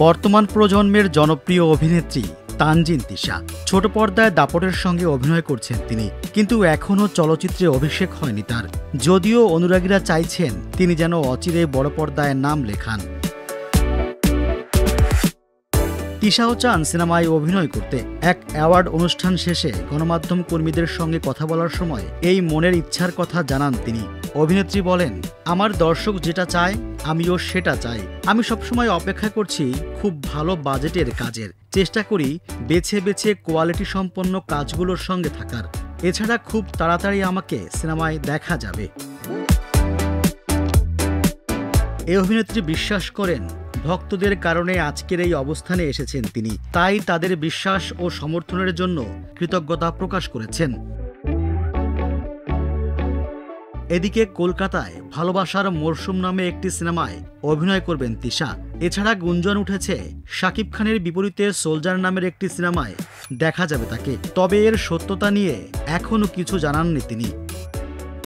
বর্তমান প্রজন্মের জনপ্রিয় অভিনেত্রী তানজিন তিশা। ছোট পর্দায় দাপটের সঙ্গে অভিনয় করছেন তিনি, কিন্তু এখনও চলচ্চিত্রে অভিষেক হয়নি তার। যদিও অনুরাগীরা চাইছেন তিনি যেন অচিরে বড় পর্দায় নাম লেখান। তিশাও চান সিনেমায় অভিনয় করতে। এক অ্যাওয়ার্ড অনুষ্ঠান শেষে গণমাধ্যম কর্মীদের সঙ্গে কথা বলার সময় এই মনের ইচ্ছার কথা জানান তিনি। অভিনেত্রী বলেন, আমার দর্শক যেটা চায় আমিও সেটা চাই। আমি সবসময় অপেক্ষা করছি খুব ভালো বাজেটের কাজের। চেষ্টা করি বেছে বেছে কোয়ালিটি সম্পন্ন কাজগুলোর সঙ্গে থাকার। এছাড়া খুব তাড়াতাড়ি আমাকে সিনেমায় দেখা যাবে। এই অভিনেত্রী বিশ্বাস করেন ভক্তদের কারণে আজকের এই অবস্থানে এসেছেন তিনি, তাই তাদের বিশ্বাস ও সমর্থনের জন্য কৃতজ্ঞতা প্রকাশ করেছেন। এদিকে কলকাতায় ভালোবাসার মরশুম নামে একটি সিনেমায় অভিনয় করবেন তিশা। এছাড়া গুঞ্জন উঠেছে শাকিব খানের বিপরীতে সোলজার নামের একটি সিনেমায় দেখা যাবে তাকে। তবে এর সত্যতা নিয়ে এখনও কিছু জানাননি তিনি।